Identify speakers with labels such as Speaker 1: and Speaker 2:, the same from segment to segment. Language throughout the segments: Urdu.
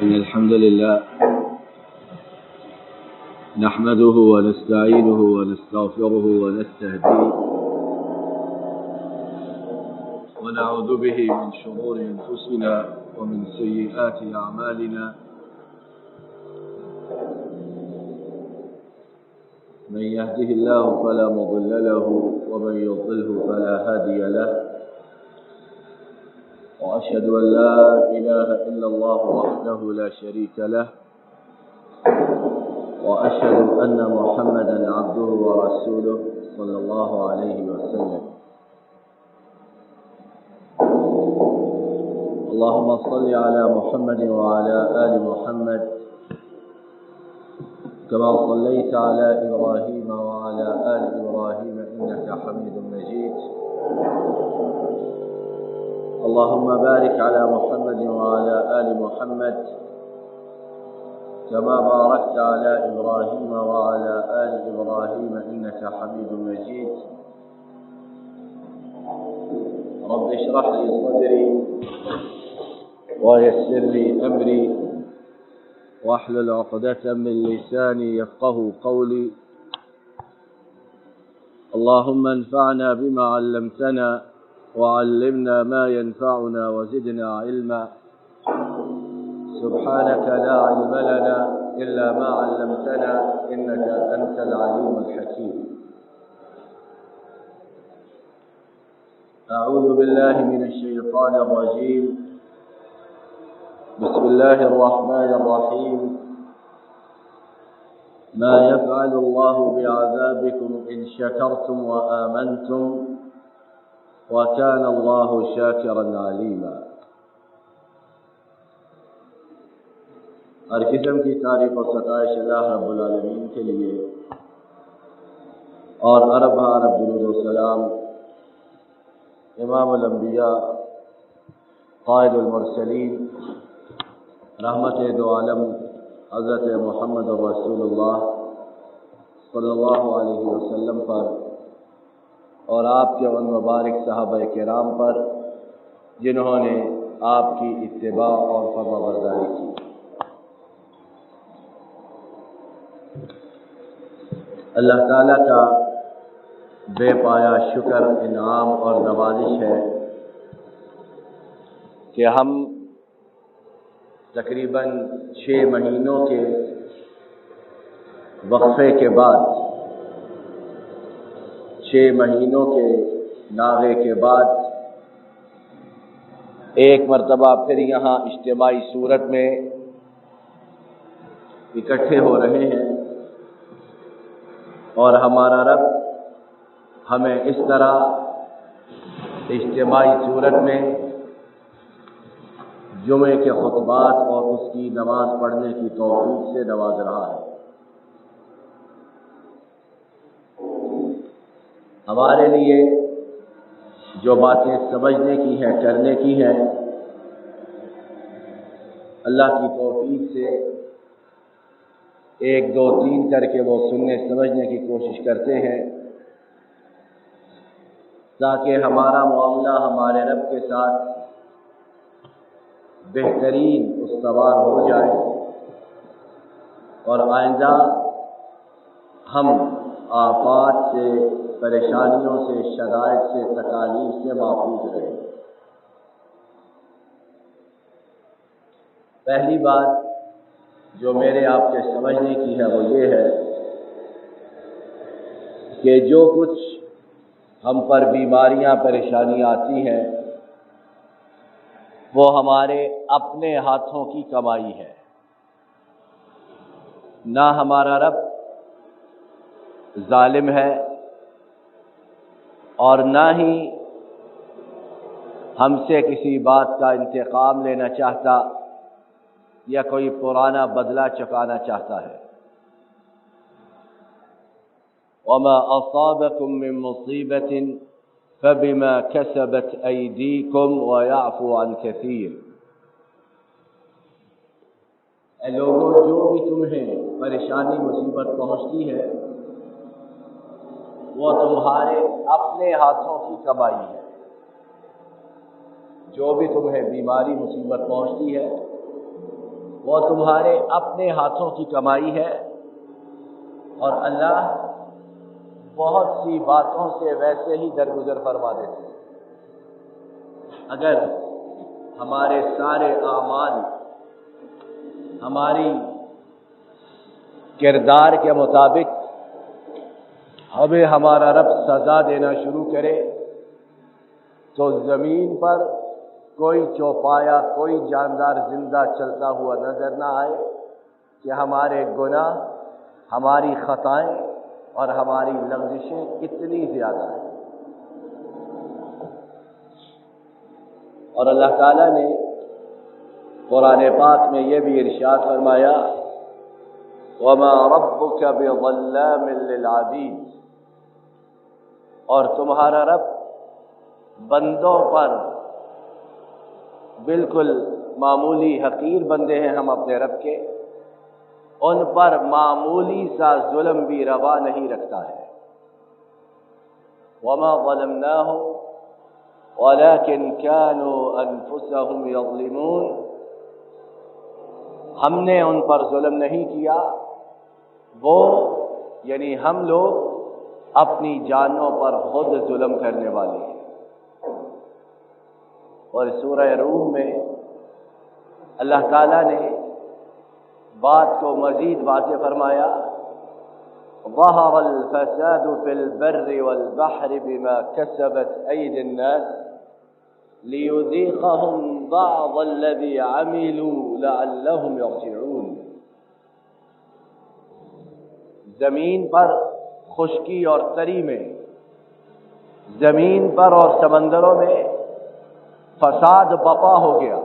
Speaker 1: إن الحمد لله نحمده ونستعينه ونستغفره ونستهديه ونعوذ به من شرور أنفسنا ومن سيئات أعمالنا. من يهده الله فلا مضل له ومن يضلله فلا هادي له، وأشهد أن لا إله إلا الله وحده لا شريك له، وأشهد أن محمدا عبده ورسوله صلى الله عليه وسلم. اللهم صل على محمد وعلى آل محمد كما صليت على إبراهيم وعلى آل إبراهيم إنك حميد مجيد. اللهم بارك على محمد وعلى آل محمد كما باركت على إبراهيم وعلى آل إبراهيم إنك حميد مجيد. رب اشرح لي صدري ويسر لي أمري واحلل عقدة من لساني يفقه قولي. اللهم انفعنا بما علمتنا وعلمنا ما ينفعنا وزدنا علما. سبحانك لا علم لنا إلا ما علمتنا إنك أنت العليم الحكيم. أعوذ بالله من الشيطان الرجيم. بسم الله الرحمن الرحيم. ما يفعل الله بعذابكم إن شكرتم وآمنتم وكان الله شاكرا عليما. ہر قسم کی تعریف و ستائش اللہ رب العالمین کے لیے، اور ارب ارب درود و سلام امام الانبیاء قائد المرسلین رحمت دو عالم حضرت محمد رسول اللہ صلی اللہ علیہ وسلم پر اور آپ کے ان مبارک صحابہ کرام پر جنہوں نے آپ کی اتباع اور فرما برداری کی. اللہ تعالیٰ کا بے پایا شکر، انعام اور نوازش ہے کہ ہم تقریباً 6 مہینوں کے وقفے کے بعد، 6 مہینوں کے ناغے کے بعد ایک مرتبہ پھر یہاں اجتماعی صورت میں اکٹھے ہو رہے ہیں، اور ہمارا رب ہمیں اس طرح اجتماعی صورت میں جمعے کے خطبات اور اس کی نماز پڑھنے کی توفیق سے نواز رہا ہے. ہمارے لیے جو باتیں سمجھنے کی ہیں، کرنے کی ہیں، اللہ کی توفیق سے 1 2 3 کر کے وہ سننے سمجھنے کی کوشش کرتے ہیں، تاکہ ہمارا معاملہ ہمارے رب کے ساتھ بہترین استوار ہو جائے، اور آئندہ ہم آفات سے، پریشانیوں سے، شرائط سے، تکالیف سے محفوظ رہیں. پہلی بات جو میرے آپ کے سمجھنے کی ہے وہ یہ ہے کہ جو کچھ ہم پر بیماریاں، پریشانیاں آتی ہیں، وہ ہمارے اپنے ہاتھوں کی کمائی ہے. نہ ہمارا رب ظالم ہے، اور نہ ہی ہم سے کسی بات کا انتقام لینا چاہتا یا کوئی پرانا بدلہ چکانا چاہتا ہے. وما أصابكم من مصيبة فبما كسبت أيديكم ويعفو عن كثير. اے لوگوں، جو بھی تمہیں پریشانی، مصیبت پہنچتی ہے وہ تمہارے اپنے ہاتھوں کی کمائی ہے. جو بھی تمہیں بیماری، مصیبت پہنچتی ہے وہ تمہارے اپنے ہاتھوں کی کمائی ہے، اور اللہ بہت سی باتوں سے ویسے ہی درگزر فرما دیتے ہیں۔ اگر ہمارے سارے اعمال ہماری کردار کے مطابق ہمیں ہمارا رب سزا دینا شروع کرے تو زمین پر کوئی چوپایا، کوئی جاندار زندہ چلتا ہوا نظر نہ آئے کہ ہمارے گناہ، ہماری خطائیں اور ہماری لغزشیں کتنی زیادہ ہیں۔ اور اللہ تعالیٰ نے قرآن پاک میں یہ بھی ارشاد فرمایا وَمَا رَبُّكَ بِظَلَّامٍ لِّلْعَبِيدِ، اور تمہارا رب بندوں پر بالکل معمولی حقیر بندے ہیں ہم اپنے رب کے، ان پر معمولی سا ظلم بھی روا نہیں رکھتا ہے۔ وَمَا ظَلَمْنَاهُمْ وَلَكِنْ كَانُوا أَنفُسَهُمْ يَظْلِمُونَ، ہم نے ان پر ظلم نہیں کیا، وہ یعنی ہم لوگ اپنی جانوں پر خود ظلم کرنے والے ہیں۔ اور سورہ روم میں اللہ تعالیٰ نے بات کو مزید واضح فرمایا ظَهَرَ الْفَسَادُ فِي الْبَرِّ وَالْبَحْرِ بِمَا كَسَبَتْ أَيْدِي النَّاسِ لِيُذِيقَهُمْ بَعْضَ الَّذِي عَمِلُوا لَعَلَّهُمْ يَرْجِعُونَ، زمین پر خشکی اور تری میں، زمین پر اور سمندروں میں فساد بپا ہو گیا،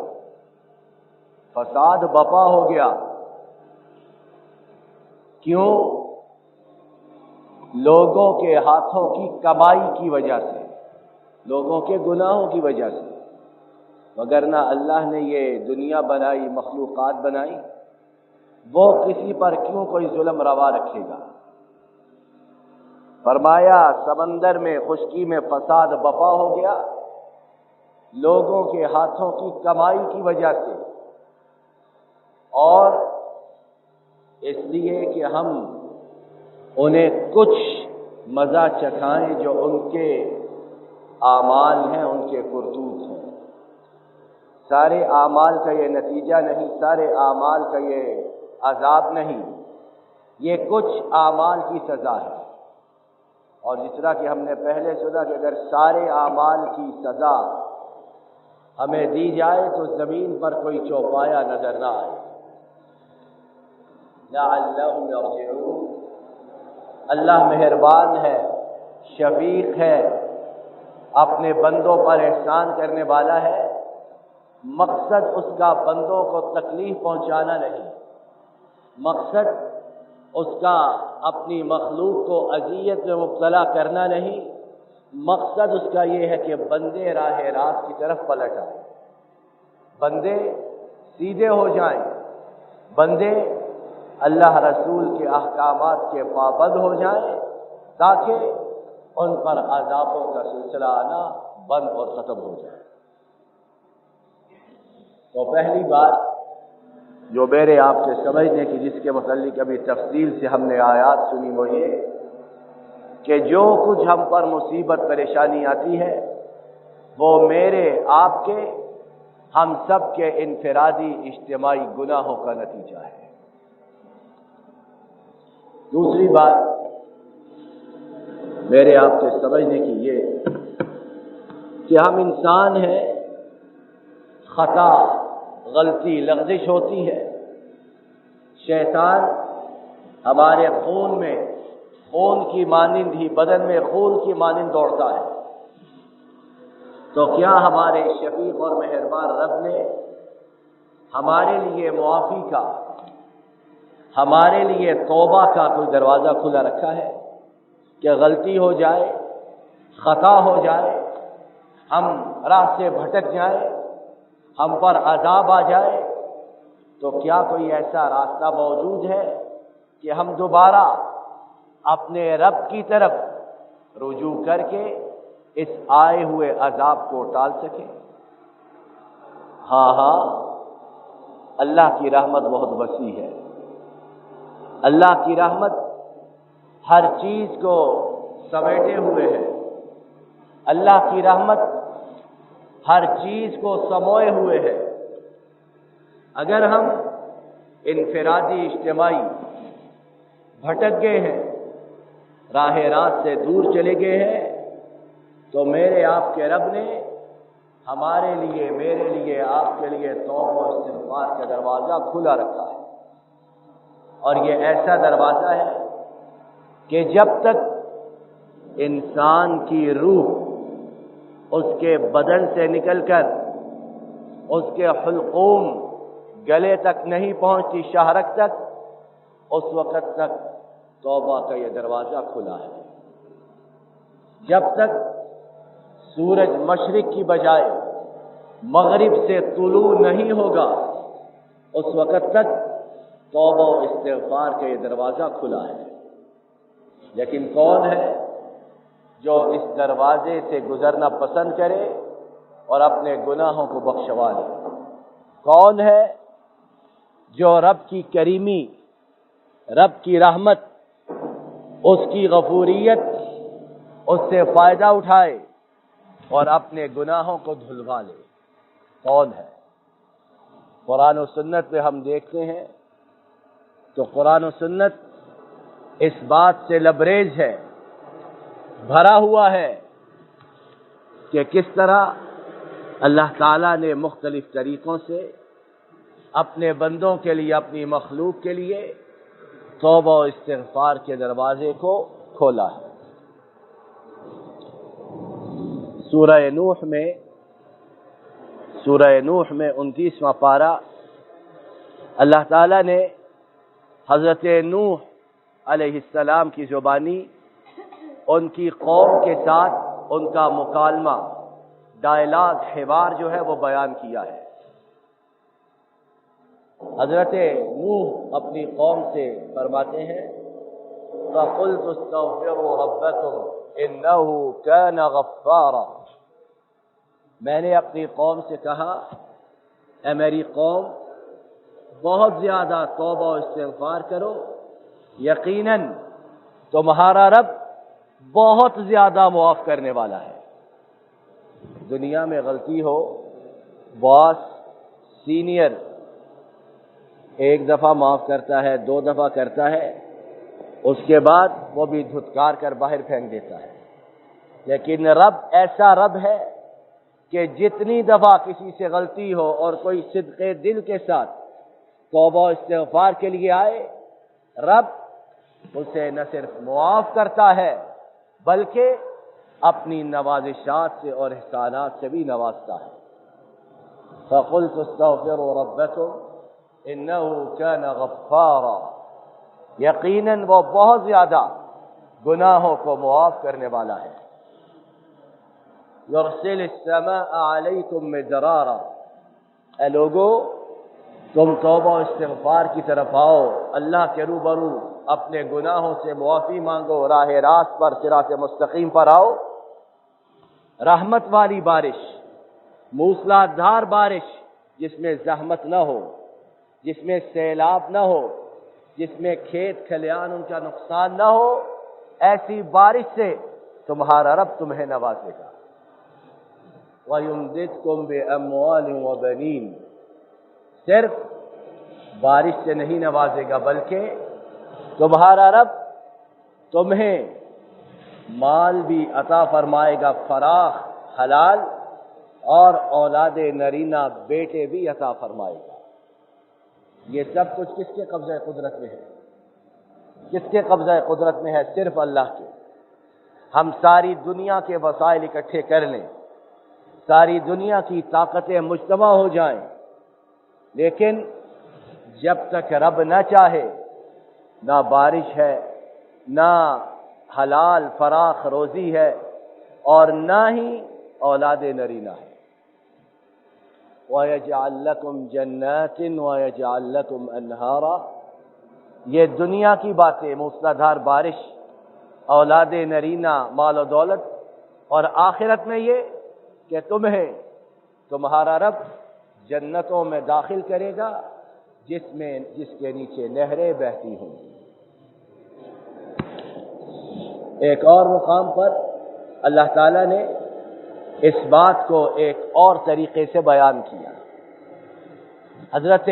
Speaker 1: فساد بپا ہو گیا۔ کیوں؟ لوگوں کے ہاتھوں کی کمائی کی وجہ سے، لوگوں کے گناہوں کی وجہ سے، وگرنہ اللہ نے یہ دنیا بنائی، مخلوقات بنائی، وہ کسی پر کیوں کوئی ظلم روا رکھے گا؟ فرمایا سمندر میں خشکی میں فساد بپا ہو گیا لوگوں کے ہاتھوں کی کمائی کی وجہ سے، اور اس لیے کہ ہم انہیں کچھ مزہ چکھائیں جو ان کے اعمال ہیں، ان کے کرتوت ہیں۔ سارے اعمال کا یہ نتیجہ نہیں، سارے اعمال کا یہ عذاب نہیں، یہ کچھ اعمال کی سزا ہے۔ اور جس طرح کہ ہم نے پہلے سنا کہ اگر سارے اعمال کی سزا ہمیں دی جائے تو زمین پر کوئی چوپایا نظر نہ آئے۔ لَعَلَّهُمْ يَرْجِعُونَ، اللہ مہربان ہے، شفیق ہے، اپنے بندوں پر احسان کرنے والا ہے۔ مقصد اس کا بندوں کو تکلیف پہنچانا نہیں، مقصد اس کا اپنی مخلوق کو اذیت میں مبتلا کرنا نہیں، مقصد اس کا یہ ہے کہ بندے راہ راست کی طرف پلٹ آئیں، بندے سیدھے ہو جائیں، بندے اللہ رسول کے احکامات کے پابند ہو جائیں، تاکہ ان پر عذابوں کا سلسلہ آنا بند اور ختم ہو جائے۔ تو پہلی بات جو میرے آپ کے سمجھنے کی، جس کے متعلق ابھی تفصیل سے ہم نے آیات سنی، وہ یہ کہ جو کچھ ہم پر مصیبت پریشانی آتی ہے وہ میرے آپ کے، ہم سب کے انفرادی اجتماعی گناہوں کا نتیجہ ہے۔ دوسری بات میرے آپ کے سمجھنے کی یہ کہ ہم انسان ہیں، خطا، غلطی، لغزش ہوتی ہے، شیطان ہمارے خون میں، خون کی مانند ہی بدن میں خون کی مانند دوڑتا ہے۔ تو کیا ہمارے شفیق اور مہربان رب نے ہمارے لیے معافی کا، ہمارے لیے توبہ کا کوئی دروازہ کھلا رکھا ہے کہ غلطی ہو جائے، خطا ہو جائے، ہم راہ سے بھٹک جائیں، ہم پر عذاب آ جائے، تو کیا کوئی ایسا راستہ موجود ہے کہ ہم دوبارہ اپنے رب کی طرف رجوع کر کے اس آئے ہوئے عذاب کو ٹال سکیں؟ ہاں، اللہ کی رحمت بہت وسیع ہے۔ اللہ کی رحمت ہر چیز کو سمیٹے ہوئے ہے۔ اللہ کی رحمت ہر چیز کو سموئے ہوئے ہے۔ اگر ہم انفرادی اجتماعی بھٹک گئے ہیں، راہ راست سے دور چلے گئے ہیں، تو میرے آپ کے رب نے ہمارے لیے، میرے لیے، آپ کے لیے توبہ و استغفار کا دروازہ کھلا رکھا ہے۔ اور یہ ایسا دروازہ ہے کہ جب تک انسان کی روح اس کے بدن سے نکل کر اس کے حلقوم گلے تک نہیں پہنچتی، شہرک تک، اس وقت تک توبہ کا یہ دروازہ کھلا ہے۔ جب تک سورج مشرق کی بجائے مغرب سے طلوع نہیں ہوگا، اس وقت تک توبہ و استغفار کا یہ دروازہ کھلا ہے۔ لیکن کون ہے جو اس دروازے سے گزرنا پسند کرے اور اپنے گناہوں کو بخشوا لے؟ کون ہے جو رب کی کریمی، رب کی رحمت، اس کی غفوریت، اس سے فائدہ اٹھائے اور اپنے گناہوں کو دھلوا لے؟ کون ہے؟ قرآن و سنت میں ہم دیکھتے ہیں تو قرآن و سنت اس بات سے لبریز ہے، بھرا ہوا ہے کہ کس طرح اللہ تعالیٰ نے مختلف طریقوں سے اپنے بندوں کے لیے، اپنی مخلوق کے لیے توبہ و استغفار کے دروازے کو کھولا ہے۔ سورہ نوح میں 29واں پارہ اللہ تعالیٰ نے حضرت نوح علیہ السلام کی زبانی ان کی قوم کے ساتھ ان کا مکالمہ، ڈائلاگ، حوار جو ہے وہ بیان کیا ہے۔ حضرت نوح اپنی قوم سے فرماتے ہیں فَقُلْتُ اسْتَغْفِرُوا رَبَّكُمْ إِنَّهُ كَانَ غَفَّارًا، میں نے اپنی قوم سے کہا، اے میری قوم، بہت زیادہ توبہ و استغفار کرو، یقیناً تمہارا رب بہت زیادہ معاف کرنے والا ہے۔ دنیا میں غلطی ہو، باس، سینئر ایک دفعہ معاف کرتا ہے، 2 دفعہ کرتا ہے، اس کے بعد وہ بھی دھتکار کر باہر پھینک دیتا ہے۔ لیکن رب ایسا رب ہے کہ جتنی دفعہ کسی سے غلطی ہو اور کوئی صدق دل کے ساتھ توبہ و استغفار کے لیے آئے، رب اسے نہ صرف معاف کرتا ہے بلکہ اپنی نوازشات سے اور احسانات سے بھی نوازتا ہے۔ فَقُلْتُ اسْتَغْفِرُوا رَبَّكُمْ إِنَّهُ كَانَ غَفَّارًا، یقیناً وہ بہت زیادہ گناہوں کو معاف کرنے والا ہے۔ يُرْسِلِ السَّمَاءَ عَلَيْكُمْ مِدْرَارًا، اے لوگو تم توبہ و استغفار کی طرف آؤ، اللہ کے روبرو اپنے گناہوں سے معافی مانگو، راہ راست پر، صراط مستقیم پر آؤ۔ رحمت والی بارش، موسلا دھار بارش، جس میں زحمت نہ ہو، جس میں سیلاب نہ ہو، جس میں کھیت کھلیان ان کا نقصان نہ ہو، ایسی بارش سے تمہارا رب تمہیں نوازے گا۔ وَيُمْدِدْكُمْ بِأَمْوَالٍ وَبَنِينَ، صرف بارش سے نہیں نوازے گا بلکہ تمہارا رب تمہیں مال بھی عطا فرمائے گا، فراخ، حلال، اور اولاد نرینہ، بیٹے بھی عطا فرمائے گا۔ یہ سب کچھ کس کے قبضہ قدرت میں ہے؟ کس کے قبضہ قدرت میں ہے؟ صرف اللہ کے۔ ہم ساری دنیا کے وسائل اکٹھے کر لیں، ساری دنیا کی طاقتیں مجتمع ہو جائیں، لیکن جب تک رب نہ چاہے، نہ بارش ہے، نہ حلال فراخ روزی ہے، اور نہ ہی اولاد نرینہ ہے۔ وَيَجْعَلْ لَكُمْ جَنَّاتٍ وَيَجْعَلْ لَكُمْ أَنْهَارًا، یہ دنیا کی باتیں، موسلادھار بارش، اولاد نرینہ، مال و دولت، اور آخرت میں یہ کہ تمہیں تمہارا رب جنتوں میں داخل کرے گا جس کے نیچے نہریں بہتی ہوں۔ ایک اور مقام پر اللہ تعالیٰ نے اس بات کو ایک اور طریقے سے بیان کیا۔ حضرت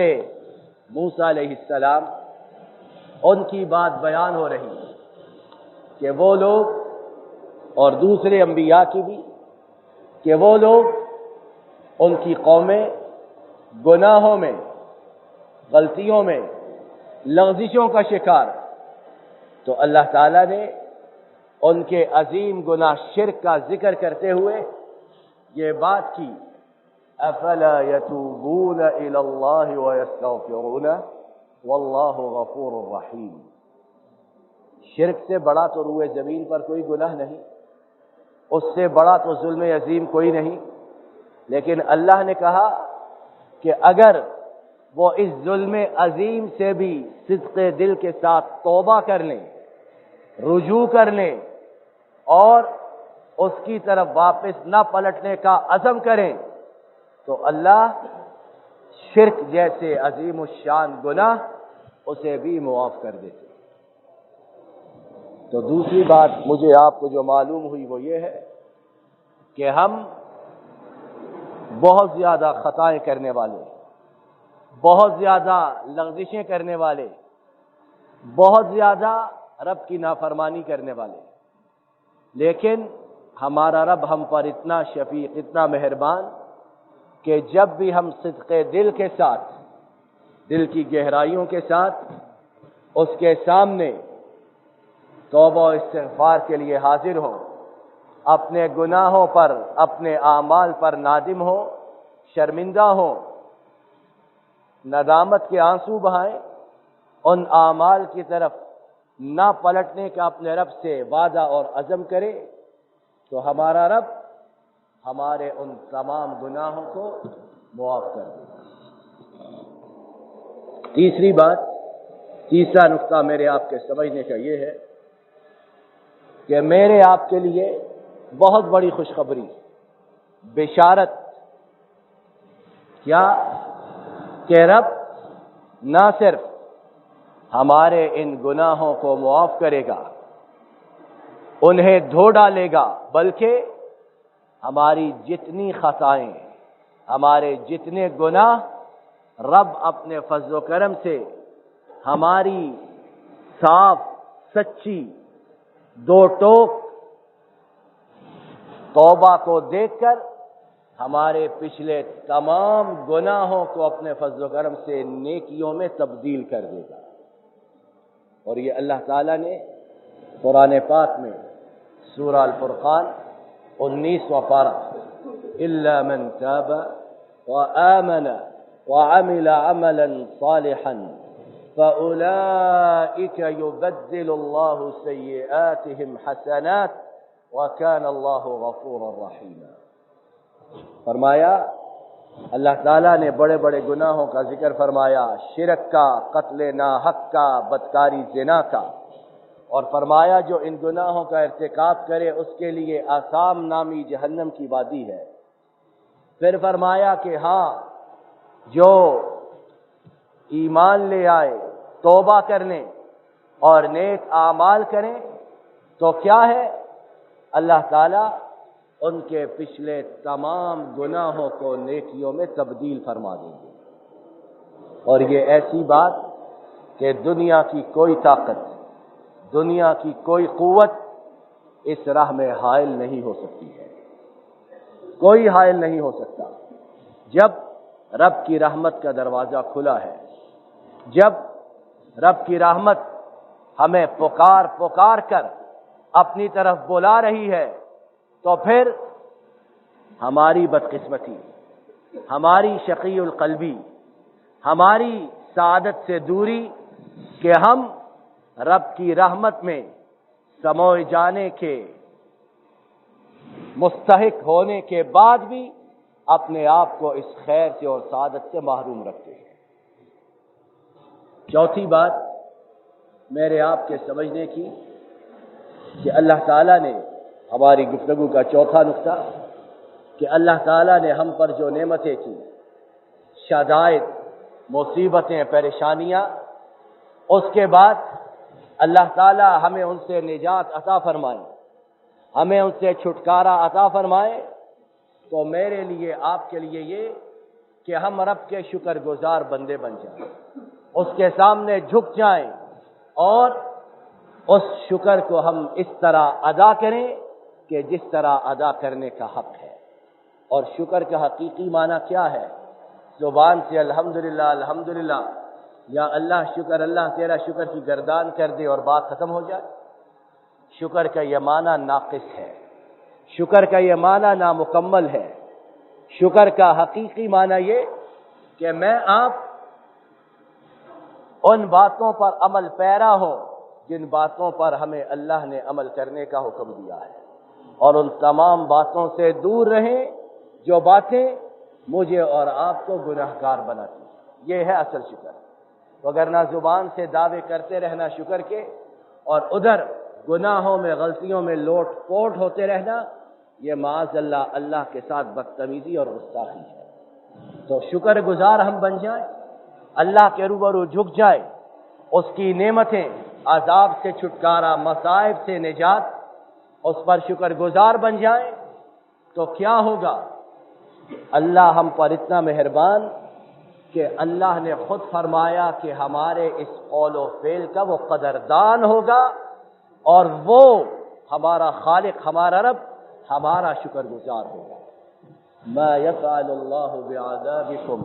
Speaker 1: موسیٰ علیہ السلام، ان کی بات بیان ہو رہی ہے کہ وہ لوگ، اور دوسرے انبیاء کی بھی، کہ وہ لوگ، ان کی قومیں گناہوں میں، غلطیوں میں، لغزشوں کا شکار، تو اللہ تعالیٰ نے ان کے عظیم گناہ شرک کا ذکر کرتے ہوئے یہ بات کی، افلا یتوبون الی اللہ ویستغفرونہ واللہ غفور رحیم۔ شرک سے بڑا تو روئے زمین پر کوئی گناہ نہیں، اس سے بڑا تو ظلم عظیم کوئی نہیں، لیکن اللہ نے کہا کہ اگر وہ اس ظلم عظیم سے بھی صدق دل کے ساتھ توبہ کر لیں، رجوع کر لیں اور اس کی طرف واپس نہ پلٹنے کا عزم کریں، تو اللہ شرک جیسے عظیم الشان گناہ اسے بھی معاف کر دیتے۔ تو دوسری بات مجھے آپ کو جو معلوم ہوئی وہ یہ ہے کہ ہم بہت زیادہ خطائیں کرنے والے، بہت زیادہ لغزشیں کرنے والے، بہت زیادہ رب کی نافرمانی کرنے والے، لیکن ہمارا رب ہم پر اتنا شفیق، اتنا مہربان کہ جب بھی ہم صدق دل کے ساتھ، دل کی گہرائیوں کے ساتھ اس کے سامنے توبہ و استغفار کے لیے حاضر ہو، اپنے گناہوں پر، اپنے اعمال پر نادم ہو، شرمندہ ہو، ندامت کے آنسو بہائیں، ان اعمال کی طرف نہ پلٹنے کا اپنے رب سے وعدہ اور عزم کرے، تو ہمارا رب ہمارے ان تمام گناہوں کو معاف کر دے۔ تیسری بات، تیسرا نقطہ میرے آپ کے سمجھنے کا یہ ہے کہ میرے آپ کے لیے بہت بڑی خوشخبری، بشارت، کیا کہ رب نہ صرف ہمارے ان گناہوں کو معاف کرے گا، انہیں دھو ڈالے گا، بلکہ ہماری جتنی خطائیں، ہمارے جتنے گناہ، رب اپنے فضل و کرم سے ہماری صاف سچی دو ٹوک توبہ کو دیکھ کر ہمارے پچھلے تمام گناہوں کو اپنے فضل و کرم سے نیکیوں میں تبدیل کر دے گا۔ اور یہ اللہ تعالیٰ نے قرآن پاک میں سورہ الفرقان 19واں پارہ، الا من تاب وآمن وعمل عملا صالحا فأولئك يبدل الله سيئاتهم حسنات وكان الله غفورا رحيما۔ فرمایا اللہ تعالیٰ نے بڑے بڑے گناہوں کا ذکر فرمایا، شرک کا، قتل ناحق کا، بدکاری زنا کا، اور فرمایا جو ان گناہوں کا ارتکاب کرے اس کے لیے آثام نامی جہنم کی وادی ہے۔ پھر فرمایا کہ ہاں، جو ایمان لے آئے، توبہ کرنے اور نیک اعمال کریں تو کیا ہے، اللہ تعالیٰ ان کے پچھلے تمام گناہوں کو نیکیوں میں تبدیل فرما دیں گے۔ اور یہ ایسی بات کہ دنیا کی کوئی طاقت، دنیا کی کوئی قوت اس راہ میں حائل نہیں ہو سکتی ہے، کوئی حائل نہیں ہو سکتا۔ جب رب کی رحمت کا دروازہ کھلا ہے، جب رب کی رحمت ہمیں پکار پکار کر اپنی طرف بلا رہی ہے، تو پھر ہماری بدقسمتی، ہماری شقی القلبی، ہماری سعادت سے دوری کہ ہم رب کی رحمت میں سموئے جانے کے مستحق ہونے کے بعد بھی اپنے آپ کو اس خیر سے اور سعادت سے محروم رکھتے ہیں۔ چوتھی بات میرے آپ کے سمجھنے کی کہ اللہ تعالیٰ نے، ہماری گفتگو کا چوتھا نقطہ، کہ اللہ تعالیٰ نے ہم پر جو نعمتیں کی، شدائد، مصیبتیں، پریشانیاں، اس کے بعد اللہ تعالی ہمیں ان سے نجات عطا فرمائے، ہمیں ان سے چھٹکارا عطا فرمائے، تو میرے لیے، آپ کے لیے یہ کہ ہم رب کے شکر گزار بندے بن جائیں، اس کے سامنے جھک جائیں اور اس شکر کو ہم اس طرح ادا کریں کہ جس طرح ادا کرنے کا حق ہے۔ اور شکر کا حقیقی معنی کیا ہے؟ زبان سے الحمدللہ الحمدللہ، یا اللہ شکر، اللہ تیرا شکر کی گردان کر دے اور بات ختم ہو جائے؟ شکر کا یہ معنی ناقص ہے، شکر کا یہ معنی نامکمل ہے۔ شکر کا حقیقی معنی یہ کہ میں آپ ان باتوں پر عمل پیرا ہوں جن باتوں پر ہمیں اللہ نے عمل کرنے کا حکم دیا ہے، اور ان تمام باتوں سے دور رہیں جو باتیں مجھے اور آپ کو گناہگار بناتی ہیں۔ یہ ہے اصل شکر۔ وگرنہ زبان سے دعوے کرتے رہنا شکر کے، اور ادھر گناہوں میں، غلطیوں میں لوٹ پوٹ ہوتے رہنا، یہ معاذ اللہ اللہ کے ساتھ بدتمیزی اور گستاخی ہے۔ تو شکر گزار ہم بن جائیں، اللہ کے روبرو جھک جائیں، اس کی نعمتیں، عذاب سے چھٹکارا، مصائب سے نجات، اس پر شکر گزار بن جائیں، تو کیا ہوگا؟ اللہ ہم پر اتنا مہربان کہ اللہ نے خود فرمایا کہ ہمارے اس قول و فعل کا وہ قدردان ہوگا، اور وہ ہمارا خالق، ہمارا رب، ہمارا شکر گزار ہوگا۔ ما يفعل اللہ بعذابکم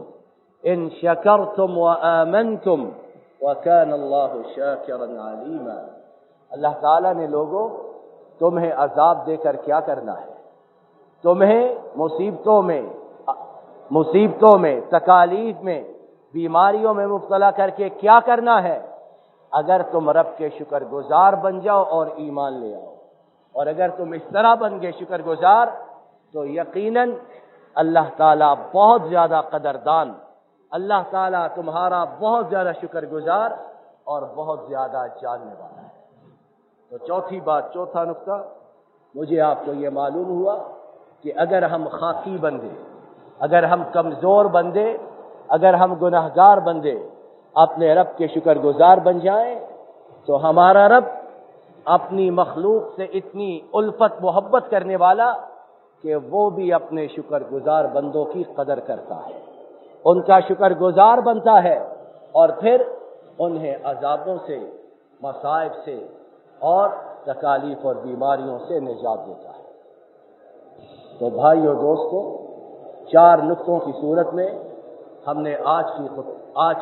Speaker 1: ان شکرتم وآمنتم وکان اللہ شاکرا علیما۔ اللہ تعالیٰ نے لوگوں تمہیں عذاب دے کر کیا کرنا ہے؟ تمہیں مصیبتوں میں، تکالیف میں، بیماریوں میں مبتلا کر کے کیا کرنا ہے؟ اگر تم رب کے شکر گزار بن جاؤ اور ایمان لے آؤ، اور اگر تم اس طرح بن گئے شکر گزار، تو یقیناً اللہ تعالیٰ بہت زیادہ قدردان، اللہ تعالیٰ تمہارا بہت زیادہ شکر گزار اور بہت زیادہ جاننے والا ہے۔ تو چوتھی بات، چوتھا نقطہ، مجھے آپ کو یہ معلوم ہوا کہ اگر ہم خاکی بندے، اگر ہم کمزور بندے، اگر ہم گناہگار بندے اپنے رب کے شکر گزار بن جائیں، تو ہمارا رب اپنی مخلوق سے اتنی الفت محبت کرنے والا کہ وہ بھی اپنے شکر گزار بندوں کی قدر کرتا ہے، ان کا شکر گزار بنتا ہے، اور پھر انہیں عذابوں سے، مصائب سے اور تکالیف اور بیماریوں سے نجات دیتا ہے۔ تو بھائیو دوستو، 4 نقطوں کی صورت میں ہم نے آج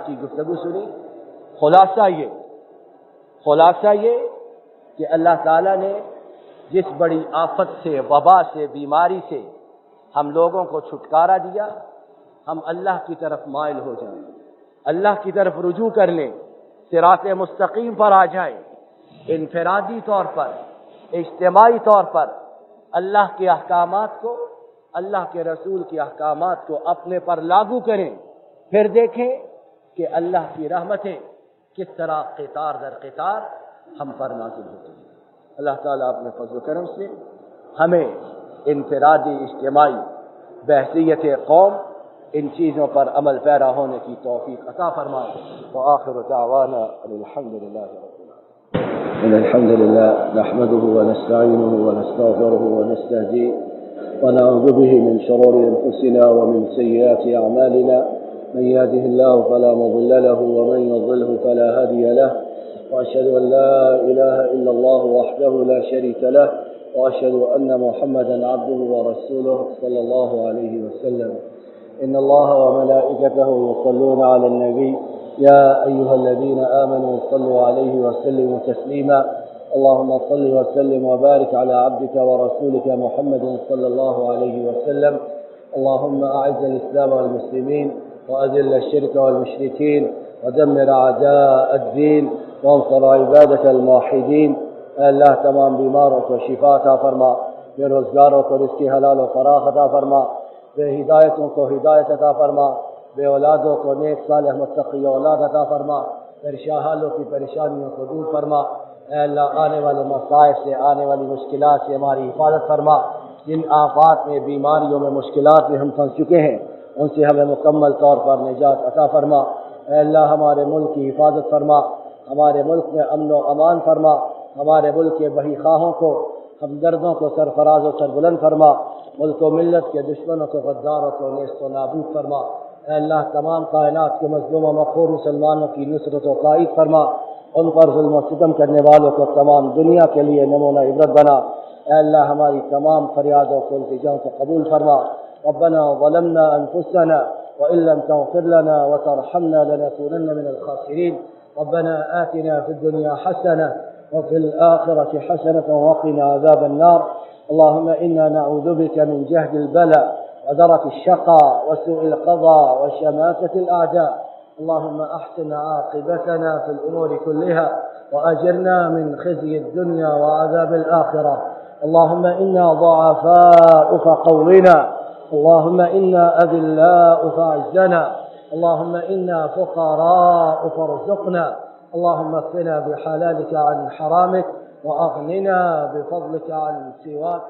Speaker 1: کی گفتگو سنی۔ خلاصہ یہ کہ اللہ تعالیٰ نے جس بڑی آفت سے، وبا سے، بیماری سے ہم لوگوں کو چھٹکارا دیا، ہم اللہ کی طرف مائل ہو جائیں، اللہ کی طرف رجوع کر لیں، صراط مستقیم پر آ جائیں، انفرادی طور پر، اجتماعی طور پر اللہ کے احکامات کو، اللہ کے رسول کے احکامات کو اپنے پر لاگو کریں، پھر دیکھیں کہ اللہ کی رحمتیں کس طرح قطار در قطار ہم پر نازل ہوتی ہیں۔ اللہ تعالیٰ اپنے فضل و کرم سے ہمیں انفرادی، اجتماعی، بحیثیت قوم ان چیزوں پر عمل پیرا ہونے کی توفیق عطا فرمائے۔ وآخر دعوانا الحمد للہ رب العالمین۔ الحمد للہ نحمده ونستعینه ونستغفره ونستهديه ونعوذ به من شرور انفسنا ومن سيئات اعمالنا، من يهده الله فلا مضل له ومن يضلل فلا هادي له، وأشهد أن لا إله إلا الله وحده لا شريك له، وأشهد أن محمدا عبده ورسوله صلى الله عليه وسلم۔ إن الله وملائكته يصلون على النبي، يا أيها الذين آمنوا صلوا عليه وسلموا تسليما، اللهم صل وسلم وبارك على عبدك ورسولك محمد صلى الله عليه وسلم۔ اللهم أعز الإسلام والمسلمين وأذل الشرك والمشركين ودمر أعداء الدين وانصر عبادك الموحدين۔ اے اللہ تمام بیماروں کو شفا عطا فرما، بے روزگاروں کو رزق حلال و فراخ عطا فرما، بے ہدایتوں کو ہدایت عطا فرما، بے اولادوں کو نیک صالح متقی اولاد عطا فرما، پریشان حالوں کی پریشانیوں کو دور فرما۔ اے اللہ آنے والے مصائب سے، آنے والی مشکلات سے ہماری حفاظت فرما۔ جن آفات میں، بیماریوں میں، مشکلات میں ہم پھنس چکے ہیں، ان سے ہمیں مکمل طور پر نجات عطا فرما۔
Speaker 2: اے اللہ ہمارے ملک کی حفاظت فرما، ہمارے ملک میں امن و امان فرما، ہمارے ملک کے بہی خواہوں کو، ہمدردوں کو سرفراز و سربلند فرما، ملک و ملت کے دشمنوں کو، غداروں کو نیست و نابود فرما۔ اے اللہ تمام کائنات کے مظلوم و مقہور مسلمانوں کی نصرت و تائید فرما، ان پر ظلم و ستم کرنے والوں کو تمام دنیا کے لیے نمونہ عبرت بنا۔ اے اللہ ہماری تمام فریادوں کو، التجاؤں کو قبول فرما۔ ربنا ظلمنا انفسنا وان لم تغفر لنا وترحمنا لنكونن من الخاسرين۔ ربنا آتنا في الدنيا حسنة وفي الآخرة حسنة وقنا عذاب النار۔ اللهم إنا نعوذ بك من جهد البلاء ودرك الشقاء وسوء القضاء وشماتة الأعداء۔ اللهم أحسن عاقبتنا في الأمور كلها وأجرنا من خزي الدنيا وعذاب الآخرة۔ اللهم إنا ضعفاء فقونا، اللهم إنا أذلاء فأعزنا، اللهم إنا فقراء فارزقنا، اللهم اكفنا بحلالك عن حرامك وأغننا بفضلك عن سواك۔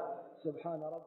Speaker 2: سبحان ربك.